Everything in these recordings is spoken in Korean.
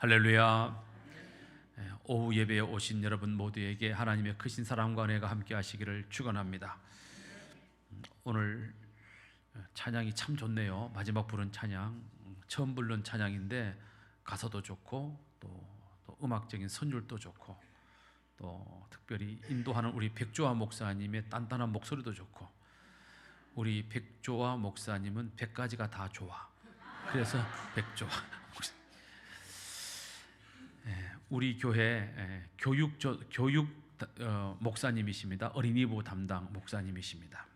할렐루야. 오후 예배에 오신 여러분 모두에게 하나님의 크신 사랑과 은혜가 함께 하시기를 축원합니다. 오늘 찬양이 참 좋네요. 마지막 부른 찬양, 처음 부른 찬양인데 가사도 좋고 또 음악적인 선율도 좋고 또 특별히 인도하는 우리 백조아 목사님의 단단한 목소리도 좋고, 우리 백조아 목사님은 100가지가 다 좋아. 그래서 백조아 목사. 우리 교회 교육 목사님이십니다. 어린이부 담당 목사님이십니다.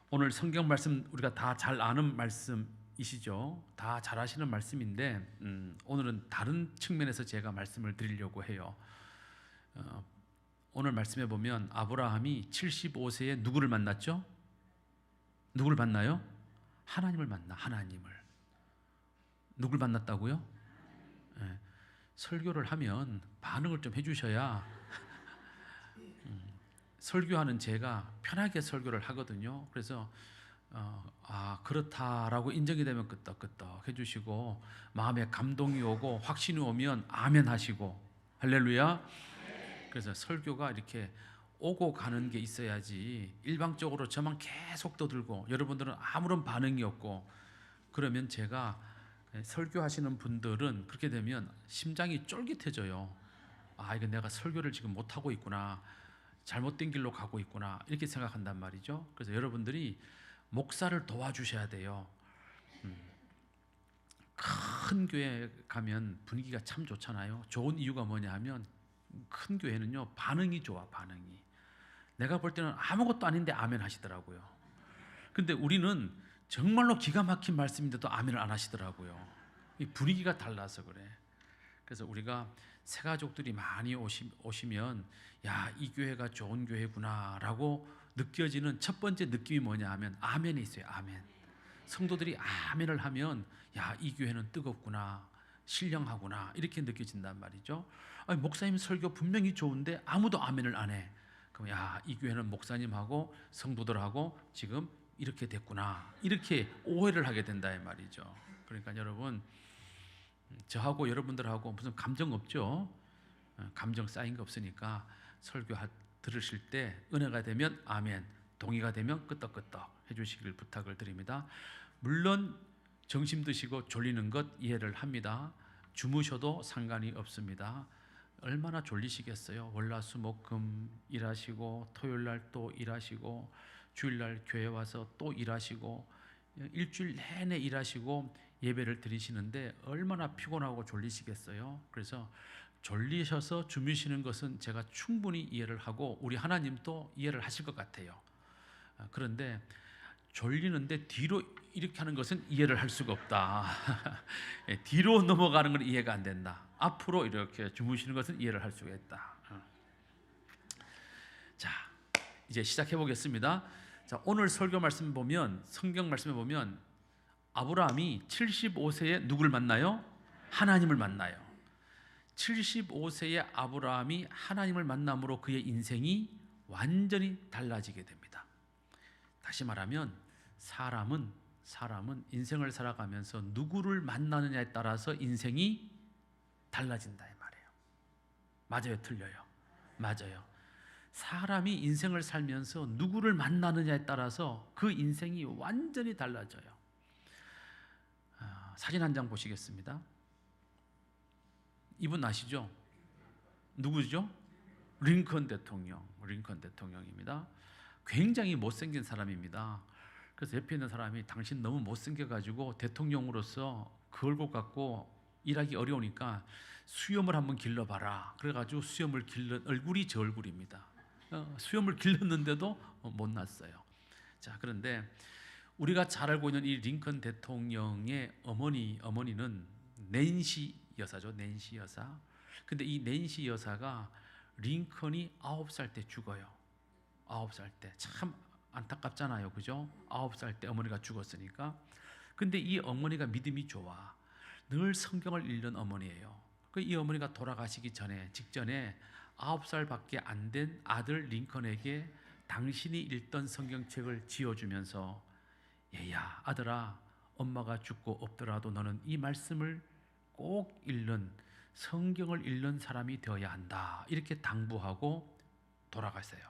오늘 성경 말씀 우리가 다 잘 아는 말씀이시죠. 다 잘 아시는 말씀인데 오늘은 다른 측면에서 제가 말씀을 드리려고 해요. 오늘 말씀에 보면 아브라함이 75세에 누구를 만났죠? 누구를 만나요? 하나님을 만나. 하나님을. 누굴 만났다고요? 설교를 하면 반응을 좀 해주셔야 설교하는 제가 편하게 설교를 하거든요. 그래서 그렇다라고 인정이 되면 끄떡끄떡 해주시고, 마음에 감동이 오고 확신이 오면 아멘 하시고, 할렐루야. 그래서 설교가 이렇게 오고 가는 게 있어야지 일방적으로 저만 계속 떠들고 여러분들은 아무런 반응이 없고 그러면 제가, 설교하시는 분들은 그렇게 되면 심장이 쫄깃해져요. 이거 내가 설교를 지금 못하고 있구나, 잘못된 길로 가고 있구나, 이렇게 생각한단 말이죠. 그래서 여러분들이 목사를 도와주셔야 돼요. 큰 교회 가면 분위기가 참 좋잖아요. 좋은 이유가 뭐냐 하면 큰 교회는요, 반응이 좋아. 반응이. 내가 볼 때는 아무것도 아닌데 아멘 하시더라고요. 근데 우리는 정말로 기가 막힌 말씀인데도 아멘을 안 하시더라고요. 이 분위기가 달라서 그래. 그래서 우리가 새가족들이 많이 오시면 이 교회가 좋은 교회구나 라고 느껴지는 첫 번째 느낌이 뭐냐 하면 아멘이 있어요. 아멘. 성도들이 아멘을 하면 이 교회는 뜨겁구나, 신령하구나, 이렇게 느껴진단 말이죠. 목사님 설교 분명히 좋은데 아무도 아멘을 안 해. 그럼 이 교회는 목사님하고 성도들하고 지금 이렇게 됐구나, 이렇게 오해를 하게 된다 이 말이죠. 그러니까 여러분, 저하고 여러분들하고 무슨 감정 없죠? 감정 쌓인 거 없으니까 설교 들으실 때 은혜가 되면 아멘, 동의가 되면 끄떡끄떡 해주시길 부탁을 드립니다. 물론 정신 드시고 졸리는 것 이해를 합니다. 주무셔도 상관이 없습니다. 얼마나 졸리시겠어요? 월화수목금 일하시고 토요일날 또 일하시고 주일날 교회 와서 또 일하시고 일주일 내내 일하시고 예배를 드리시는데 얼마나 피곤하고 졸리시겠어요? 그래서 졸리셔서 주무시는 것은 제가 충분히 이해를 하고 우리 하나님도 이해를 하실 것 같아요. 그런데 졸리는데 뒤로 이렇게 하는 것은 이해를 할 수가 없다. 뒤로 넘어가는 건 이해가 안 된다. 앞으로 이렇게 주무시는 것은 이해를 할 수가 있다. 자, 이제 시작해 보겠습니다. 자, 오늘 설교 말씀 보면, 성경 말씀에 보면 아브라함이 75세에 누굴 만나요? 하나님을 만나요. 75세의 아브라함이 하나님을 만남으로 그의 인생이 완전히 달라지게 됩니다. 다시 말하면 사람은 인생을 살아가면서 누구를 만나느냐에 따라서 인생이 달라진다 이 말이에요. 맞아요, 틀려요? 맞아요. 사람이 인생을 살면서 누구를 만나느냐에 따라서 그 인생이 완전히 달라져요. 사진 한 장 보시겠습니다. 이분 아시죠? 누구죠? 링컨 대통령입니다. 굉장히 못생긴 사람입니다. 그래서 옆에 있는 사람이 당신 너무 못생겨가지고 대통령으로서 그 얼굴 갖고 일하기 어려우니까 수염을 한번 길러봐라. 그래가지고 수염을 길른 얼굴이 저 얼굴입니다. 수염을 길렀는데도 못났어요. 자, 그런데 우리가 잘 알고 있는 이 링컨 대통령의 어머니는 낸시 여사죠. 낸시 여사. 근데 이 낸시 여사가 링컨이 9살 때 죽어요. 9살 때. 참 안타깝잖아요. 그죠? 9살 때 어머니가 죽었으니까. 근데 이 어머니가 믿음이 좋아. 늘 성경을 읽는 어머니예요. 이 어머니가 돌아가시기 직전에 9살밖에 안 된 아들 링컨에게 당신이 읽던 성경책을 지어주면서, 얘야, 아들아, 엄마가 죽고 없더라도 너는 이 말씀을 꼭 읽는, 성경을 읽는 사람이 되어야 한다. 이렇게 당부하고 돌아갔어요.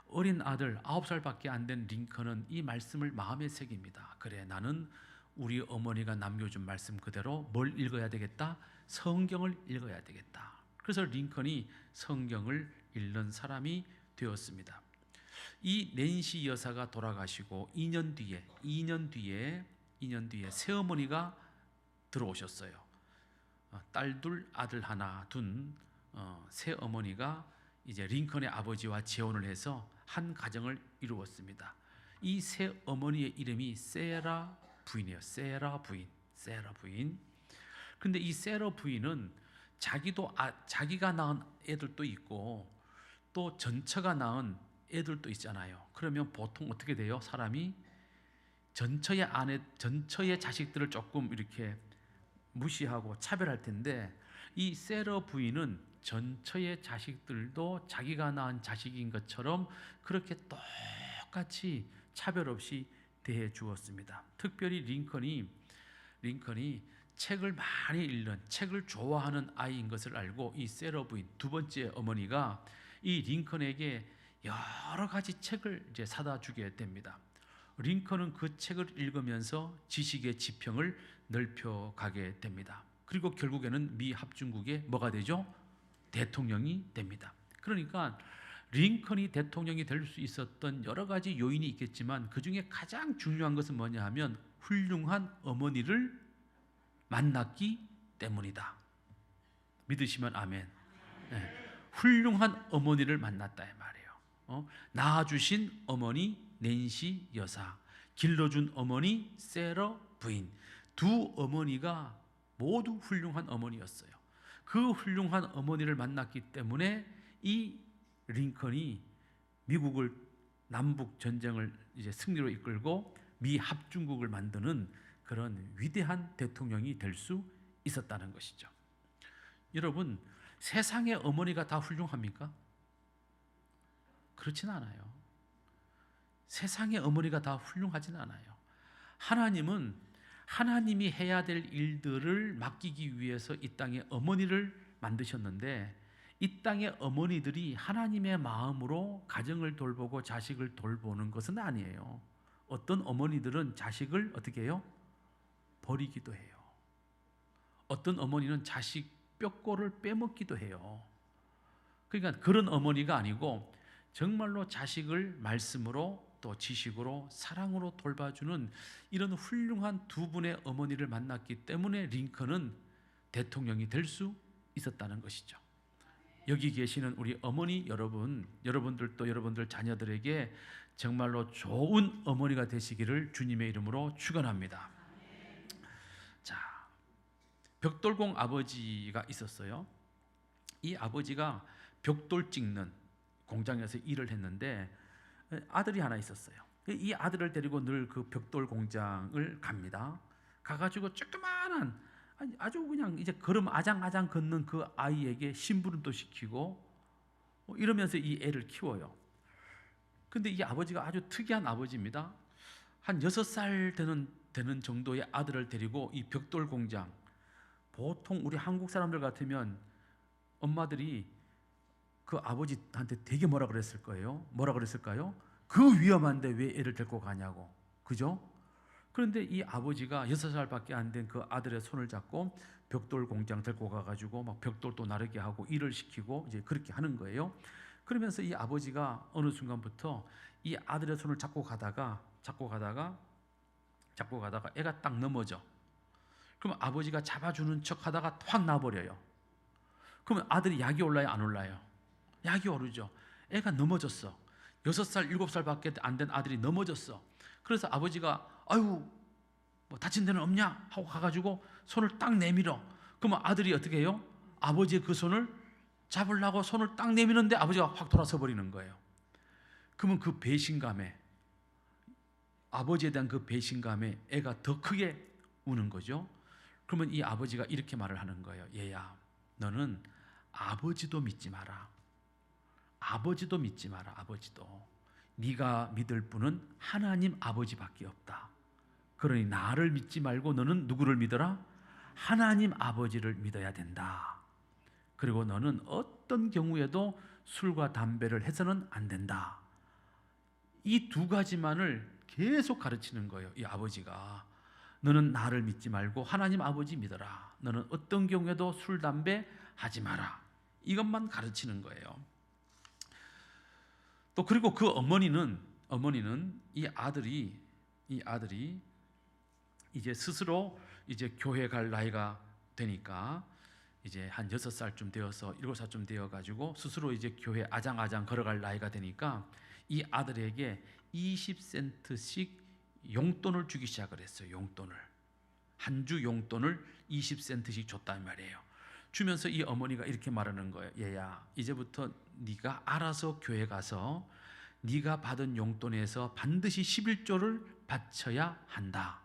어린 아들 9살밖에 안 된 링컨은 이 말씀을 마음에 새깁니다. 그래, 나는 우리 어머니가 남겨준 말씀 그대로 뭘 읽어야 되겠다? 성경을 읽어야 되겠다. 그래서 링컨이 성경을 읽는 사람이 되었습니다. 이 낸시 여사가 돌아가시고 2년 뒤에 새어머니가 들어오셨어요. 딸 둘, 아들 하나 둔 새어머니가 이제 링컨의 아버지와 재혼을 해서 한 가정을 이루었습니다. 이 새어머니의 이름이 세라 부인이에요. 세라 부인. 근데 이 세라 부인은 자기가 낳은 애들도 있고 또 전처가 낳은 애들도 있잖아요. 그러면 보통 어떻게 돼요? 사람이 전처의 자식들을 조금 이렇게 무시하고 차별할 텐데, 이 세라 부인은 전처의 자식들도 자기가 낳은 자식인 것처럼 그렇게 똑같이 차별 없이 대해 주었습니다. 특별히 링컨이 책을 많이 읽는, 책을 좋아하는 아이인 것을 알고 이 세라 부인, 두 번째 어머니가 이 링컨에게 여러 가지 책을 이제 사다 주게 됩니다. 링컨은 그 책을 읽으면서 지식의 지평을 넓혀가게 됩니다. 그리고 결국에는 미 합중국의 뭐가 되죠? 대통령이 됩니다. 그러니까 링컨이 대통령이 될 수 있었던 여러 가지 요인이 있겠지만 그 중에 가장 중요한 것은 뭐냐 하면 훌륭한 어머니를 만났기 때문이다. 믿으시면 아멘. 네. 훌륭한 어머니를 만났다 이 말이에요. 낳아주신 어머니 낸시 여사, 길러준 어머니 세라 부인, 두 어머니가 모두 훌륭한 어머니였어요. 그 훌륭한 어머니를 만났기 때문에 이 링컨이 미국을 남북 전쟁을 이제 승리로 이끌고 미 합중국을 만드는 그런 위대한 대통령이 될 수 있었다는 것이죠. 여러분, 세상의 어머니가 다 훌륭합니까? 그렇진 않아요. 세상의 어머니가 다 훌륭하진 않아요. 하나님은 하나님이 해야 될 일들을 맡기기 위해서 이 땅에 어머니를 만드셨는데, 이 땅의 어머니들이 하나님의 마음으로 가정을 돌보고 자식을 돌보는 것은 아니에요. 어떤 어머니들은 자식을 어떻게 해요? 버리기도 해요. 어떤 어머니는 자식 뼈꼬를 빼먹기도 해요. 그러니까 그런 어머니가 아니고 정말로 자식을 말씀으로 또 지식으로 사랑으로 돌봐주는 이런 훌륭한 두 분의 어머니를 만났기 때문에 링컨은 대통령이 될 수 있었다는 것이죠. 여기 계시는 우리 어머니 여러분, 여러분들도 여러분들 자녀들에게 정말로 좋은 어머니가 되시기를 주님의 이름으로 축원합니다. 자, 벽돌공 아버지가 있었어요. 이 아버지가 벽돌 찍는 공장에서 일을 했는데 아들이 하나 있었어요. 이 아들을 데리고 늘 그 벽돌 공장을 갑니다. 가가지고 조그마한 아주 그냥 이제 걸음 아장아장 걷는 그 아이에게 심부름도 시키고 이러면서 이 애를 키워요. 근데 이 아버지가 아주 특이한 아버지입니다. 한 6살 되는 정도의 아들을 데리고 이 벽돌 공장, 보통 우리 한국 사람들 같으면 엄마들이 그 아버지한테 되게 뭐라 그랬을 거예요? 뭐라 그랬을까요? 그 위험한데 왜 애를 데리고 가냐고. 그죠? 그런데 이 아버지가 6살밖에 안 된 그 아들의 손을 잡고 벽돌 공장 데리고 가가지고 막 벽돌도 나르게 하고 일을 시키고 이제 그렇게 하는 거예요. 그러면서 이 아버지가 어느 순간부터 이 아들의 손을 잡고 가다가 애가 딱 넘어져. 그럼 아버지가 잡아주는 척 하다가 확 놔버려요. 그러면 아들이 약이 올라요, 안 올라요? 약이 오르죠. 애가 넘어졌어. 6살, 7살밖에 안 된 아들이 넘어졌어. 그래서 아버지가 아유 뭐 다친 데는 없냐 하고 가가지고 손을 딱 내밀어. 그러면 아들이 어떻게 해요? 아버지의 그 손을 잡으려고 손을 딱 내미는데 아버지가 확 돌아서 버리는 거예요. 그러면 그 배신감에, 아버지에 대한 그 배신감에 애가 더 크게 우는 거죠. 그러면 이 아버지가 이렇게 말을 하는 거예요. 얘야, 너는 아버지도 믿지 마라. 아버지도 믿지 마라. 아버지도. 네가 믿을 분은 하나님 아버지밖에 없다. 그러니 나를 믿지 말고 너는 누구를 믿어라? 하나님 아버지를 믿어야 된다. 그리고 너는 어떤 경우에도 술과 담배를 해서는 안 된다. 이 두 가지만을 계속 가르치는 거예요. 이 아버지가. 너는 나를 믿지 말고 하나님 아버지 믿어라. 너는 어떤 경우에도 술, 담배 하지 마라. 이것만 가르치는 거예요. 또 그리고 그 어머니는 이 아들이 이제 스스로 이제 교회 갈 나이가 되니까 이제 한 6살쯤 되어서 7살쯤 되어 가지고 스스로 이제 교회 아장아장 걸어갈 나이가 되니까 이 아들에게 20센트씩 용돈을 주기 시작을 했어요. 용돈을. 한 주 용돈을 20센트씩 줬단 말이에요. 주면서 이 어머니가 이렇게 말하는 거예요. 얘야, 이제부터 네가 알아서 교회 가서 네가 받은 용돈에서 반드시 11조를 바쳐야 한다.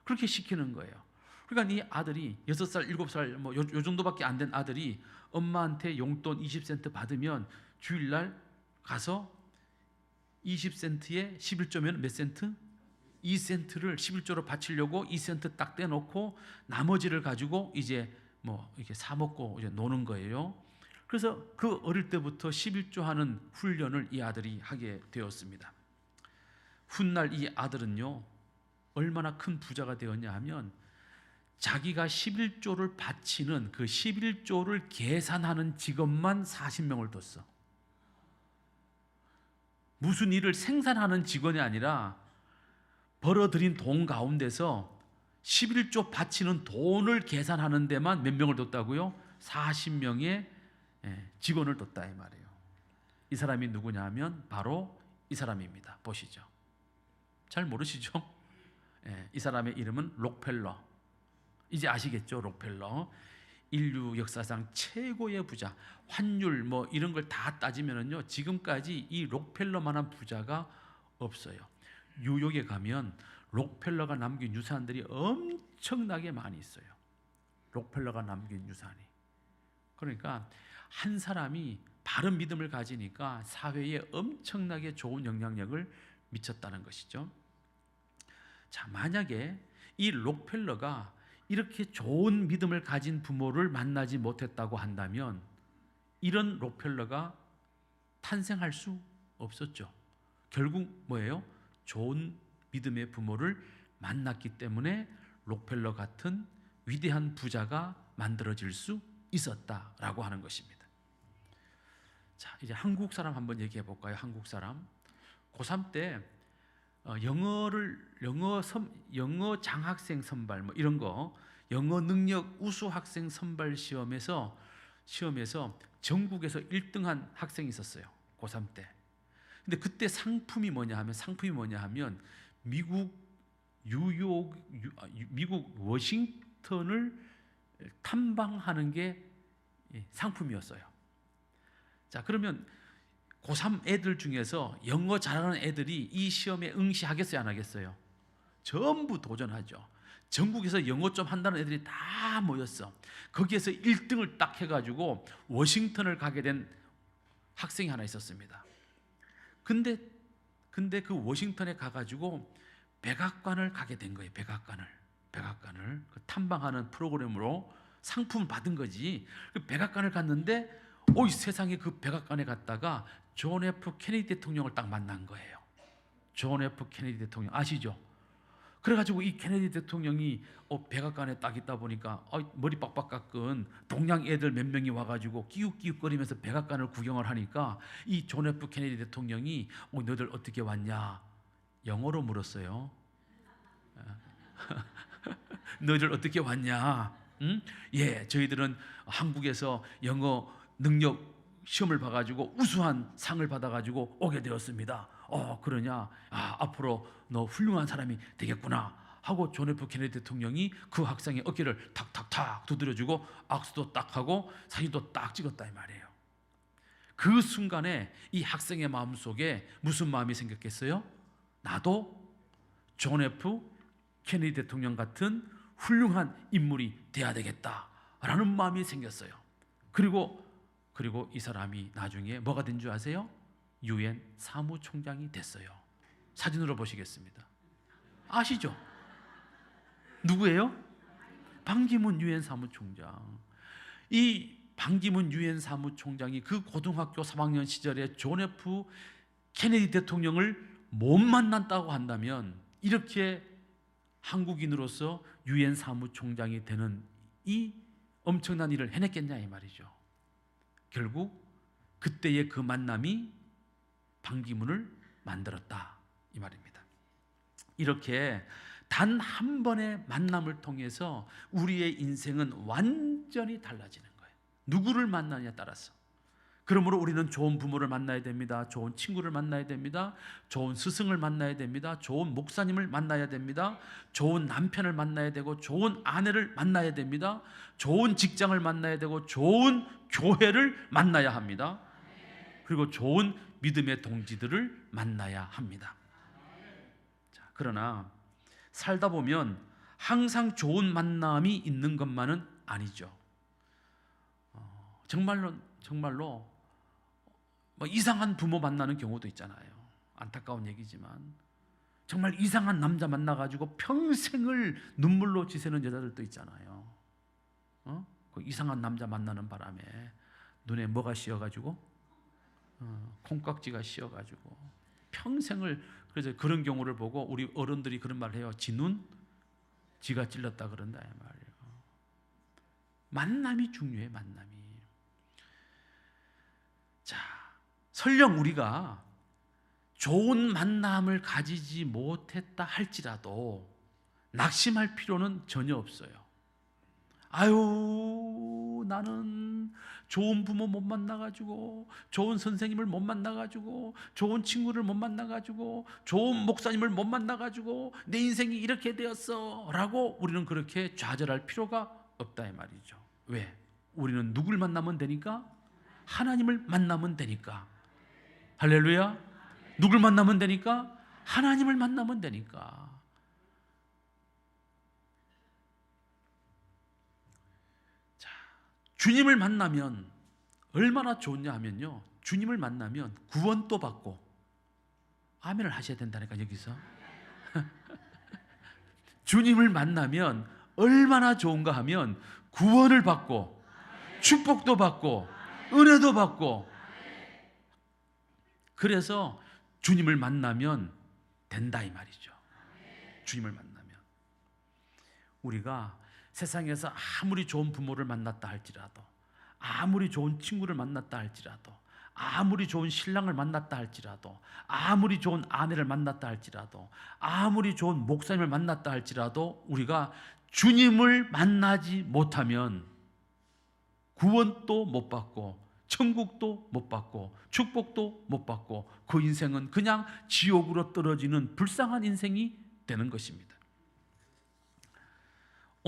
그렇게 시키는 거예요. 그러니까 네 아들이 6살, 7살 뭐 요 정도밖에 안 된 아들이 엄마한테 용돈 20센트 받으면 주일날 가서 20센트에 11조면 몇 센트? 2센트를 11조로 바치려고 2센트 딱 떼놓고 나머지를 가지고 이제 뭐 이렇게 사 먹고 이제 노는 거예요. 그래서 그 어릴 때부터 11조 하는 훈련을 이 아들이 하게 되었습니다. 훗날 이 아들은요, 얼마나 큰 부자가 되었냐 하면 자기가 11조를 바치는 그 11조를 계산하는 직업만 40명을 뒀어. 무슨 일을 생산하는 직원이 아니라 벌어들인 돈 가운데서 11조 바치는 돈을 계산하는 데만 몇 명을 뒀다고요? 40명의 직원을 뒀다 이 말이에요. 이 사람이 누구냐 하면 바로 이 사람입니다. 보시죠. 잘 모르시죠? 이 사람의 이름은 록펠러. 이제 아시겠죠? 록펠러. 인류 역사상 최고의 부자. 환율 뭐 이런 걸 다 따지면은요, 지금까지 이 록펠러만한 부자가 없어요. 뉴욕에 가면 록펠러가 남긴 유산들이 엄청나게 많이 있어요. 록펠러가 남긴 유산이. 그러니까 한 사람이 바른 믿음을 가지니까 사회에 엄청나게 좋은 영향력을 미쳤다는 것이죠. 자, 만약에 이 록펠러가 이렇게 좋은 믿음을 가진 부모를 만나지 못했다고 한다면 이런 록펠러가 탄생할 수 없었죠. 결국 뭐예요? 좋은 믿음의 부모를 만났기 때문에 록펠러 같은 위대한 부자가 만들어질 수 있었다라고 하는 것입니다. 자, 이제 한국 사람 한번 얘기해 볼까요? 한국 사람. 고3 때 영어 장학생 선발 뭐 이런 거, 영어 능력 우수 학생 선발 시험에서 전국에서 1등한 학생이 있었어요. 고3 때. 근데 그때 상품이 뭐냐 하면 미국 워싱턴을 탐방하는 게 상품이었어요. 자, 그러면 고3 애들 중에서 영어 잘하는 애들이 이 시험에 응시하겠어요, 안 하겠어요? 전부 도전하죠. 전국에서 영어 좀 한다는 애들이 다 모였어. 거기에서 1등을 딱 해가지고 워싱턴을 가게 된 학생이 하나 있었습니다. 근데 그 워싱턴에 가가지고 백악관을 가게 된 거예요. 백악관을 그 탐방하는 프로그램으로 상품을 받은 거지. 그 백악관을 갔는데 세상에 그 백악관에 갔다가 존 F 케네디 대통령을 딱 만난 거예요. 존 F 케네디 대통령 아시죠? 그래가지고 이 케네디 대통령이 백악관에 딱 있다 보니까 머리 빡빡 깎은 동양 애들 몇 명이 와가지고 끼욱끼욱거리면서 백악관을 구경을 하니까 이 존 F 케네디 대통령이 너희들 어떻게 왔냐? 영어로 물었어요. 너희들 어떻게 왔냐? 응? 예, 저희들은 한국에서 영어 능력 시험을 봐가지고 우수한 상을 받아가지고 오게 되었습니다. 그러냐? 앞으로 너 훌륭한 사람이 되겠구나 하고 존 F 케네디 대통령이 그 학생의 어깨를 탁탁탁 두드려주고 악수도 딱 하고 사진도 딱 찍었다 이 말이에요. 그 순간에 이 학생의 마음속에 무슨 마음이 생겼겠어요? 나도 존 F 케네디 대통령 같은 훌륭한 인물이 돼야 되겠다라는 마음이 생겼어요. 그리고 이 사람이 나중에 뭐가 된 줄 아세요? UN 사무총장이 됐어요. 사진으로 보시겠습니다. 아시죠? 누구예요? 반기문 유엔 사무총장. 이 반기문 유엔 사무총장이 그 고등학교 3학년 시절에 존 F 케네디 대통령을 못 만났다고 한다면 이렇게 한국인으로서 유엔 사무총장이 되는 이 엄청난 일을 해냈겠냐 이 말이죠. 결국 그때의 그 만남이 반기문을 만들었다 이 말입니다. 이렇게 단 한 번의 만남을 통해서 우리의 인생은 완전히 달라지는 거예요. 누구를 만나느냐에 따라서. 그러므로 우리는 좋은 부모를 만나야 됩니다. 좋은 친구를 만나야 됩니다. 좋은 스승을 만나야 됩니다. 좋은 목사님을 만나야 됩니다. 좋은 남편을 만나야 되고 좋은 아내를 만나야 됩니다. 좋은 직장을 만나야 되고 좋은 교회를 만나야 합니다. 그리고 좋은 믿음의 동지들을 만나야 합니다. 자, 그러나 살다 보면 항상 좋은 만남이 있는 것만은 아니죠. 정말로 뭐 이상한 부모 만나는 경우도 있잖아요. 안타까운 얘기지만 정말 이상한 남자 만나가지고 평생을 눈물로 지새는 여자들도 있잖아요. 그 이상한 남자 만나는 바람에 눈에 뭐가 씌어가지고 콩깍지가 씌어가지고 평생을. 그래서 그런 경우를 보고 우리 어른들이 그런 말을 해요. 지 눈 지가 찔렀다 그런다 이 말이에요. 만남이 중요해. 만남이. 자, 설령 우리가 좋은 만남을 가지지 못했다 할지라도 낙심할 필요는 전혀 없어요. 아유, 나는 좋은 부모 못 만나가지고, 좋은 선생님을 못 만나가지고, 좋은 친구를 못 만나가지고, 좋은 목사님을 못 만나가지고 내 인생이 이렇게 되었어 라고 우리는 그렇게 좌절할 필요가 없다 이 말이죠. 왜? 우리는 누굴 만나면 되니까? 하나님을 만나면 되니까. 할렐루야. 누굴 만나면 되니까? 하나님을 만나면 되니까. 주님을 만나면 얼마나 좋냐 하면요, 주님을 만나면 구원도 받고. 아멘을 하셔야 된다니까 여기서. 주님을 만나면 얼마나 좋은가 하면 구원을 받고 축복도 받고 은혜도 받고. 그래서 주님을 만나면 된다 이 말이죠. 주님을 만나면. 우리가 세상에서 아무리 좋은 부모를 만났다 할지라도, 아무리 좋은 친구를 만났다 할지라도, 아무리 좋은 신랑을 만났다 할지라도, 아무리 좋은 아내를 만났다 할지라도, 아무리 좋은 목사님을 만났다 할지라도 우리가 주님을 만나지 못하면 구원도 못 받고 천국도 못 받고 축복도 못 받고 그 인생은 그냥 지옥으로 떨어지는 불쌍한 인생이 되는 것입니다.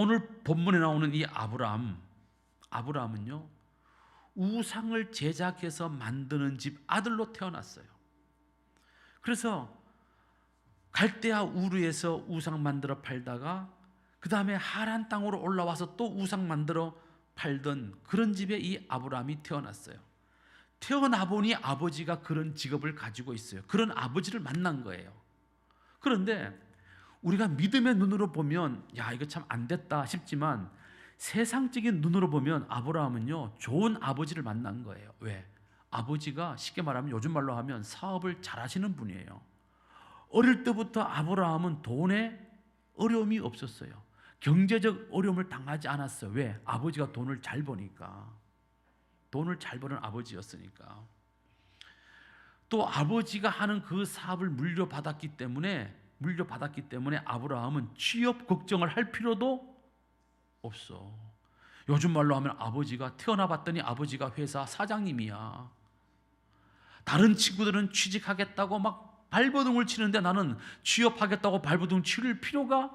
오늘 본문에 나오는 이 아브라함은요, 우상을 제작해서 만드는 집 아들로 태어났어요. 그래서 갈대아 우르에서 우상 만들어 팔다가 그 다음에 하란 땅으로 올라와서 또 우상 만들어 팔던 그런 집에 이 아브라함이 태어났어요. 태어나 보니 아버지가 그런 직업을 가지고 있어요. 그런 아버지를 만난 거예요. 그런데 우리가 믿음의 눈으로 보면 야, 이거 참 안 됐다 싶지만 세상적인 눈으로 보면 아브라함은요, 좋은 아버지를 만난 거예요. 왜? 아버지가 쉽게 말하면 요즘 말로 하면 사업을 잘 하시는 분이에요. 어릴 때부터 아브라함은 돈에 어려움이 없었어요. 경제적 어려움을 당하지 않았어요. 왜? 아버지가 돈을 잘 버니까. 돈을 잘 버는 아버지였으니까. 또 아버지가 하는 그 사업을 물려받았기 때문에 아브라함은 취업 걱정을 할 필요도 없어. 요즘 말로 하면 아버지가 태어나 봤더니 아버지가 회사 사장님이야. 다른 친구들은 취직하겠다고 막 발버둥을 치는데 나는 취업하겠다고 발버둥 칠 필요가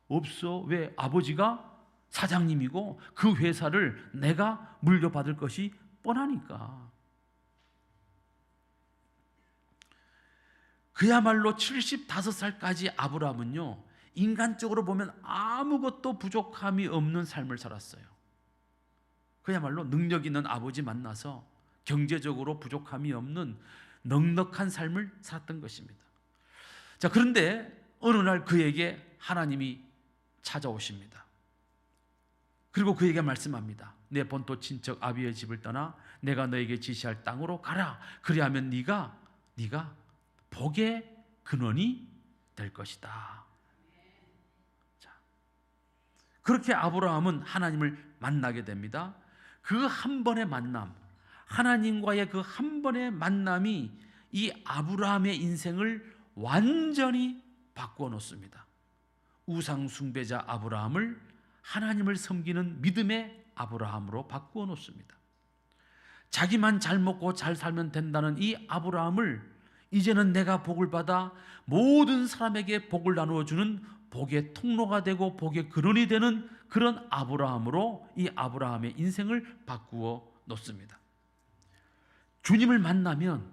없어. 왜? 아버지가 사장님이고 그 회사를 내가 물려받을 것이 뻔하니까. 그야말로 75살까지 아브라함은요, 인간적으로 보면 아무것도 부족함이 없는 삶을 살았어요. 그야말로 능력 있는 아버지 만나서 경제적으로 부족함이 없는 넉넉한 삶을 살았던 것입니다. 자, 그런데 어느 날 그에게 하나님이 찾아오십니다. 그리고 그에게 말씀합니다. 내 본토 친척 아비의 집을 떠나 내가 너에게 지시할 땅으로 가라. 그리하면 네가 복의 근원이 될 것이다. 자, 그렇게 아브라함은 하나님을 만나게 됩니다. 그 한 번의 만남, 하나님과의 그 한 번의 만남이 이 아브라함의 인생을 완전히 바꾸어 놓습니다. 우상 숭배자 아브라함을 하나님을 섬기는 믿음의 아브라함으로 바꾸어 놓습니다. 자기만 잘 먹고 잘 살면 된다는 이 아브라함을 이제는 내가 복을 받아 모든 사람에게 복을 나누어 주는 복의 통로가 되고 복의 근원이 되는 그런 아브라함으로 이 아브라함의 인생을 바꾸어 놓습니다. 주님을 만나면,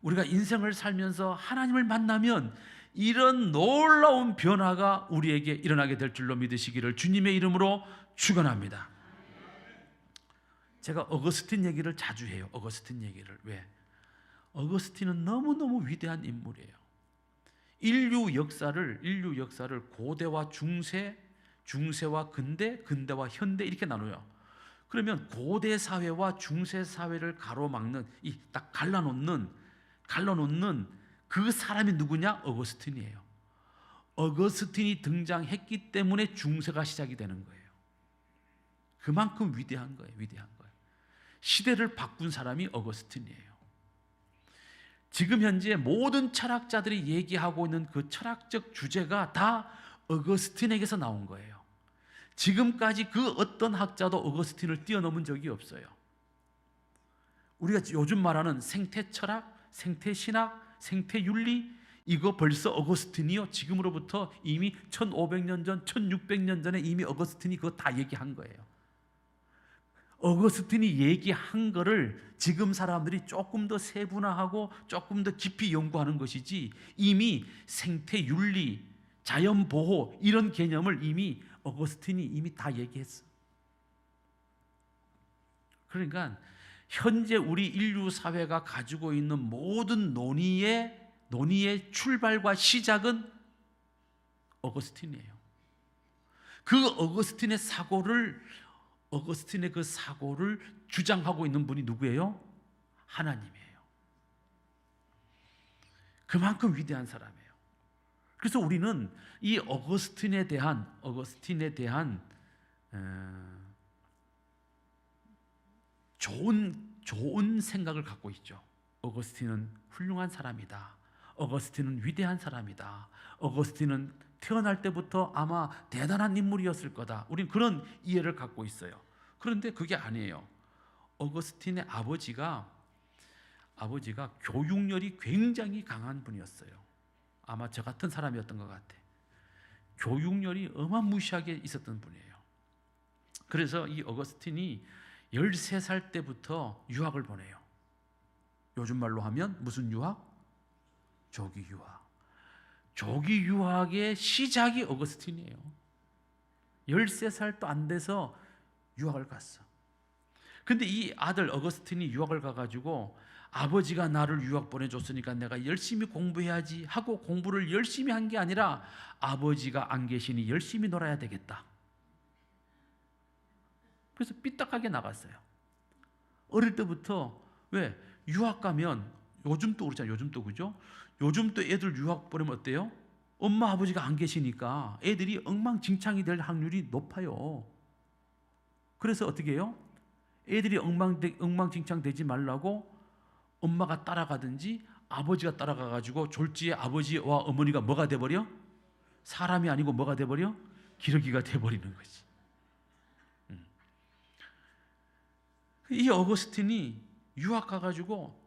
우리가 인생을 살면서 하나님을 만나면 이런 놀라운 변화가 우리에게 일어나게 될 줄로 믿으시기를 주님의 이름으로 축원합니다. 제가 어거스틴 얘기를 자주 해요. 어거스틴 얘기를. 왜? 어거스틴은 너무너무 위대한 인물이에요. 인류 역사를 고대와 중세, 중세와 근대, 근대와 현대 이렇게 나눠요. 그러면 고대 사회와 중세 사회를 가로막는, 이 딱 갈라놓는 그 사람이 누구냐? 어거스틴이에요. 어거스틴이 등장했기 때문에 중세가 시작이 되는 거예요. 그만큼 위대한 거예요. 위대한 거예요. 시대를 바꾼 사람이 어거스틴이에요. 지금 현재 모든 철학자들이 얘기하고 있는 그 철학적 주제가 다 어거스틴에게서 나온 거예요. 지금까지 그 어떤 학자도 어거스틴을 뛰어넘은 적이 없어요. 우리가 요즘 말하는 생태철학, 생태신학, 생태윤리, 이거 벌써 어거스틴이요. 지금으로부터 이미 1500년 전, 1600년 전에 이미 어거스틴이 그거 다 얘기한 거예요. 어거스틴이 얘기한 거를 지금 사람들이 조금 더 세분화하고 조금 더 깊이 연구하는 것이지, 이미 생태윤리, 자연보호 이런 개념을 이미 어거스틴이 이미 다 얘기했어. 그러니까 현재 우리 인류 사회가 가지고 있는 모든 논의의 출발과 시작은 어거스틴이에요. 그 어거스틴의 그 사고를 주장하고 있는 분이 누구예요? 하나님이에요. 그만큼 위대한 사람이에요. 그래서 우리는 이 어거스틴에 대한 좋은 생각을 갖고 있죠. 어거스틴은 훌륭한 사람이다. 어거스틴은 위대한 사람이다. 어거스틴은 태어날 때부터 아마 대단한 인물이었을 거다. 우리는 그런 이해를 갖고 있어요. 그런데 그게 아니에요. 어거스틴의 아버지가 교육열이 굉장히 강한 분이었어요. 아마 저 같은 사람이었던 것 같아. 교육열이 어마무시하게 있었던 분이에요. 그래서 이 어거스틴이 13살 때부터 유학을 보내요. 요즘 말로 하면 무슨 유학? 조기 유학. 조기 유학의 시작이 어거스틴이에요. 13살도 안 돼서 유학을 갔어. 근데 이 아들 어거스틴이 유학을 가가지고 아버지가 나를 유학 보내줬으니까 내가 열심히 공부해야지 하고 공부를 열심히 한 게 아니라 아버지가 안 계시니 열심히 놀아야 되겠다. 그래서 삐딱하게 나갔어요. 어릴 때부터. 왜? 유학 가면 요즘도 그렇잖아요. 요즘도 그죠? 요즘도 애들 유학 보내면 어때요? 엄마 아버지가 안 계시니까 애들이 엉망진창이 될 확률이 높아요. 그래서 어떻게 해요? 애들이 엉망진창 되지 말라고 엄마가 따라가든지 아버지가 따라가가지고 졸지에 아버지와 어머니가 뭐가 돼버려? 사람이 아니고 뭐가 돼버려? 기러기가 돼버리는 거지. 이 어거스틴이 유학 가가지고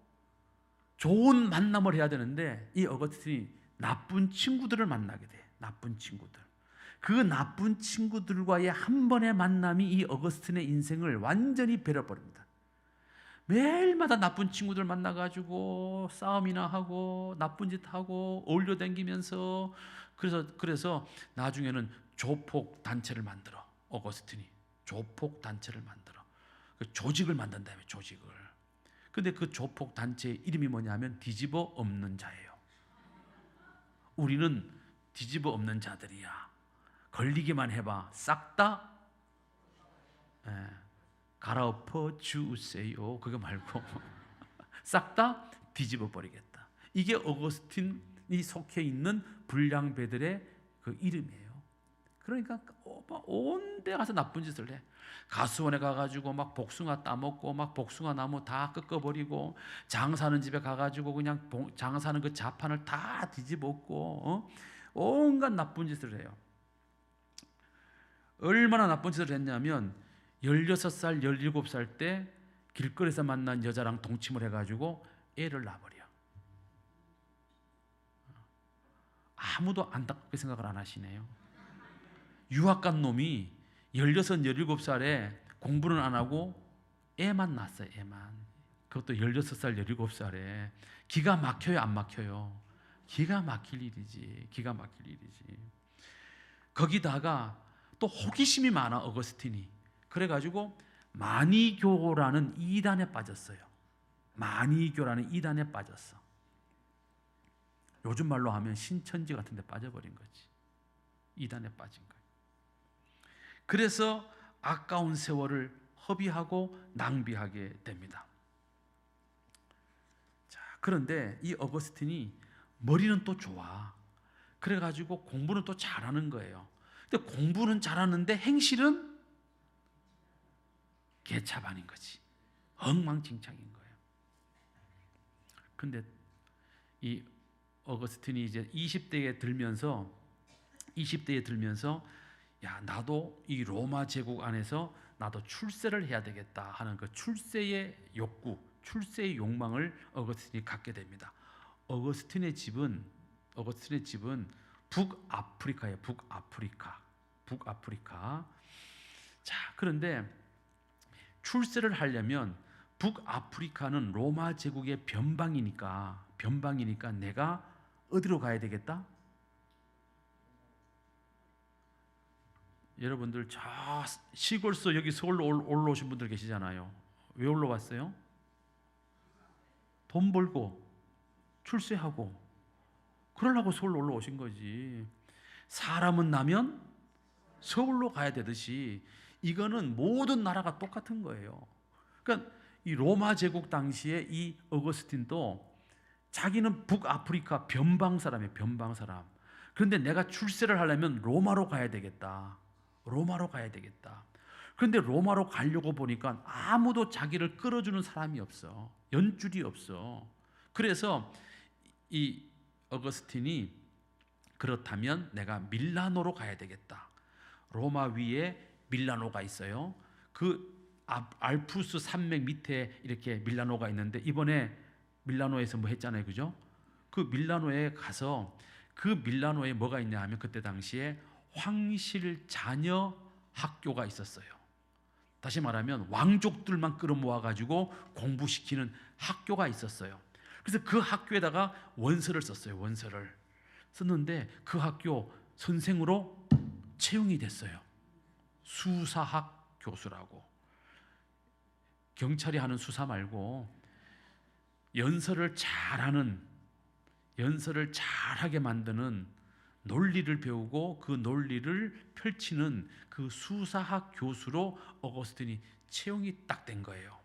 좋은 만남을 해야 되는데 이 어거스틴이 나쁜 친구들을 만나게 돼. 나쁜 친구들. 그 나쁜 친구들과의 한 번의 만남이 이 어거스틴의 인생을 완전히 베려버립니다. 매일마다 나쁜 친구들 만나가지고 싸움이나 하고 나쁜 짓 하고 어울려 다니면서 그래서 나중에는 조폭 단체를 만들어. 어거스틴이 조폭 단체를 만들어. 그 조직을 만든다며, 조직을. 근데 그 조폭 단체의 이름이 뭐냐면 뒤집어 엎는 자예요. 우리는 뒤집어 엎는 자들이야. 걸리기만 해봐 싹 다 예, 갈아엎어 주세요. 그거 말고 싹 다 뒤집어 버리겠다. 이게 어거스틴이 속해 있는 불량배들의 그 이름이에요. 그러니까 온 데 가서 나쁜 짓을 해. 가수원에 가가지고 막 복숭아 따먹고 막 복숭아 나무 다 꺾어버리고, 장사하는 집에 가가지고 그냥 장사하는 그 자판을 다 뒤집었고, 온갖 나쁜 짓을 해요. 얼마나 나쁜 짓을 했냐면 16살, 17살 때 길거리에서 만난 여자랑 동침을 해가지고 애를 낳아버려. 아무도 안타깝게 생각을 안 하시네요. 유학 간 놈이 16, 17살에 공부는 안 하고 애만 낳았어요. 애만. 그것도 16살, 17살에. 기가 막혀요, 안 막혀요? 기가 막힐 일이지. 기가 막힐 일이지. 거기다가 또 호기심이 많아, 어거스틴이. 그래가지고 마니교라는 이단에 빠졌어요. 마니교라는 이단에 빠졌어. 요즘 말로 하면 신천지 같은 데 빠져버린 거지. 이단에 빠진 거예요. 그래서 아까운 세월을 허비하고 낭비하게 됩니다. 자, 그런데 이 어거스틴이 머리는 또 좋아. 그래가지고 공부는 또 잘하는 거예요. 근데 공부는 잘하는데 행실은 개차반인 거지. 엉망진창인 거예요. 근데 이 어거스틴이 이제 20대에 들면서 야, 나도 이 로마 제국 안에서 나도 출세를 해야 되겠다 하는 그 출세의 욕구, 출세의 욕망을 어거스틴이 갖게 됩니다. 어거스틴의 집은 북아프리카예요. 북아프리카. 자, 그런데 출세를 하려면 북아프리카는 로마 제국의 변방이니까 내가 어디로 가야 되겠다? 여러분들 저 시골서 여기 서울로 올라오신 분들 계시잖아요. 왜 올라왔어요? 돈 벌고 출세하고 그러려고 서울로 올라오신 거지. 사람은 나면 서울로 가야 되듯이 이거는 모든 나라가 똑같은 거예요. 그러니까 이 로마 제국 당시에 이 어거스틴도 자기는 북아프리카 변방 사람이에요. 변방 사람. 그런데 내가 출세를 하려면 로마로 가야 되겠다. 그런데 로마로 가려고 보니까 아무도 자기를 끌어주는 사람이 없어. 연줄이 없어. 그래서 이 어거스틴이 그렇다면 내가 밀라노로 가야 되겠다. 로마 위에 밀라노가 있어요. 그 알프스 산맥 밑에 이렇게 밀라노가 있는데 이번에 밀라노에서 뭐 했잖아요. 그죠? 그 밀라노에 가서 그 밀라노에 뭐가 있냐 하면 그때 당시에 황실 자녀 학교가 있었어요. 다시 말하면 왕족들만 끌어모아 가지고 공부시키는 학교가 있었어요. 그래서 그 학교에다가 원서를 썼어요. 원서를 썼는데 그 학교 선생으로 채용이 됐어요. 수사학 교수라고. 경찰이 하는 수사 말고 연설을 잘하게 만드는 논리를 배우고 그 논리를 펼치는 그 수사학 교수로 어거스틴이 채용이 딱 된 거예요.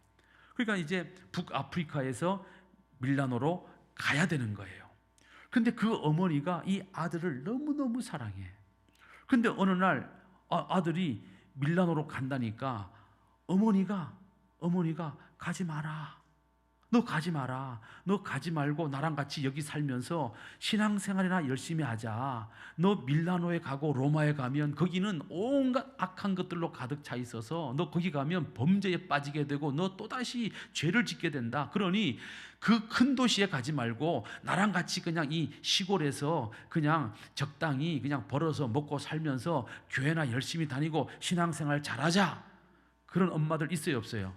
그러니까 이제 북아프리카에서 밀라노로 가야 되는 거예요. 근데 그 어머니가 이 아들을 너무너무 사랑해. 근데 어느 날 아들이 밀라노로 간다니까 어머니가 가지 마라. 너 가지 마라. 너 가지 말고 나랑 같이 여기 살면서 신앙생활이나 열심히 하자. 너 밀라노에 가고 로마에 가면 거기는 온갖 악한 것들로 가득 차 있어서 너 거기 가면 범죄에 빠지게 되고 너 또다시 죄를 짓게 된다. 그러니 그 큰 도시에 가지 말고 나랑 같이 그냥 이 시골에서 그냥 적당히 그냥 벌어서 먹고 살면서 교회나 열심히 다니고 신앙생활 잘하자. 그런 엄마들 있어요, 없어요?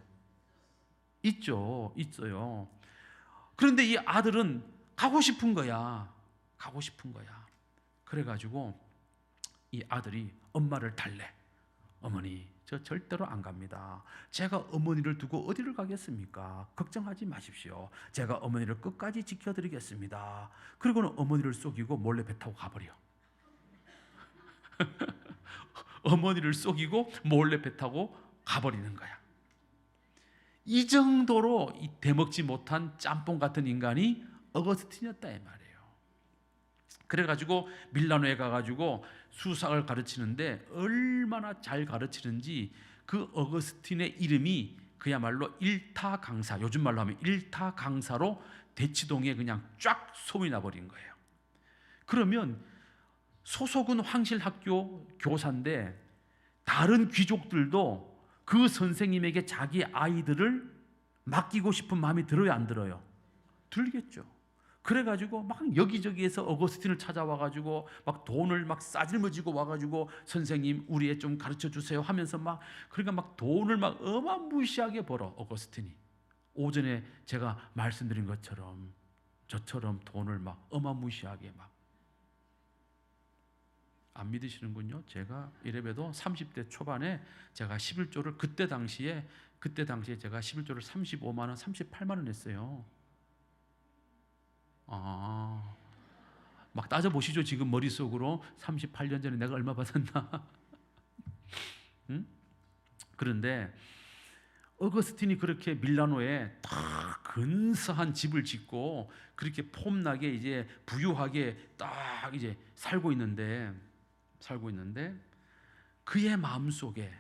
있어요. 그런데 이 아들은 가고 싶은 거야. 그래가지고 이 아들이 엄마를 달래. 어머니, 저 절대로 안 갑니다. 제가 어머니를 두고 어디를 가겠습니까? 걱정하지 마십시오. 제가 어머니를 끝까지 지켜드리겠습니다. 그리고는 어머니를 속이고 몰래 배 타고 가버려. 어머니를 속이고 몰래 배 타고 가버리는 거야. 이 정도로 이 대먹지 못한 짬뽕 같은 인간이 어거스틴이었다 이 말이에요. 그래가지고 밀라노에 가가지고 수학을 가르치는데 얼마나 잘 가르치는지 그 어거스틴의 이름이 그야말로 일타 강사, 요즘 말로 하면 일타 강사로 대치동에 그냥 쫙 소문이 나버린 거예요. 그러면 소속은 황실학교 교사인데 다른 귀족들도 그 선생님에게 자기 아이들을 맡기고 싶은 마음이 들어요, 안 들어요? 들겠죠. 그래가지고 막 여기저기에서 어거스틴을 찾아와가지고 막 돈을 막 싸질머지고 와가지고 선생님 우리 애 좀 가르쳐 주세요 하면서 막 그러니까 막 돈을 막 어마무시하게 벌어 어거스틴이. 오전에 제가 말씀드린 것처럼 저처럼 돈을 막 어마무시하게 막. 안 믿으시는군요. 제가 이래봬도 30대 초반에 제가 11조를 그때 당시에 제가 11조를 35만 원, 38만 원 냈어요. 막 따져보시죠. 지금 머릿속으로 38년 전에 내가 얼마 받았나. 응? 그런데 어거스틴이 그렇게 밀라노에 딱 근사한 집을 짓고 그렇게 폼나게 이제 부유하게 딱 이제 살고 있는데 그의 마음속에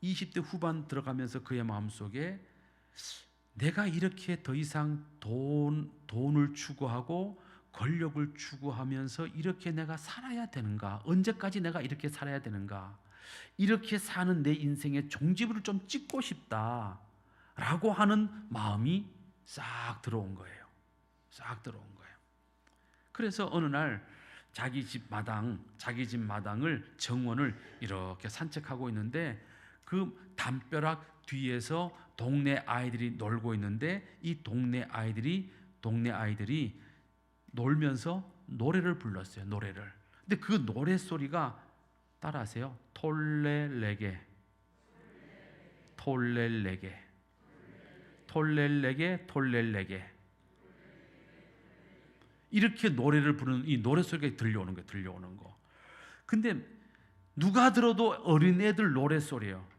20대 후반 들어가면서 그의 마음속에 내가 이렇게 더 이상 돈을 추구하고 권력을 추구하면서 이렇게 내가 살아야 되는가? 언제까지 내가 이렇게 살아야 되는가? 이렇게 사는 내 인생의 종지부를 좀 찍고 싶다라고 하는 마음이 싹 들어온 거예요. 싹 들어온 거예요. 그래서 어느 날 자기 집 마당을 정원을 이렇게 산책하고 있는데 그 담벼락 뒤에서 동네 아이들이 놀고 있는데 이 동네 아이들이 놀면서 노래를 불렀어요. 노래를. 근데 그 노래 소리가 따라하세요. 톨렐레게 톨렐레게 톨렐레게 톨렐레게 이렇게 노래를 부르는 이 노래 소리가 들려오는 거. 근데 누가 들어도 어린애들 노래 소리예요.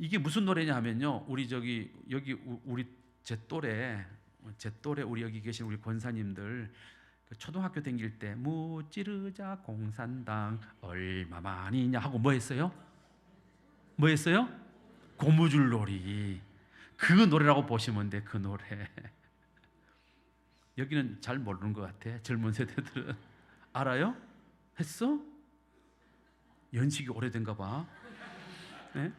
이게 무슨 노래냐 하면요. 우리 제 또래 우리 여기 계신 우리 권사님들 초등학교 다닐 때 무찌르자 공산당 얼마만이냐 하고 뭐 했어요? 고무줄놀이. 그 노래라고 보시면 돼. 그 노래. 여기는 잘 모르는 것 같아. 젊은 세대들은. 알아요? 했어? 연식이 오래된가 봐. 네?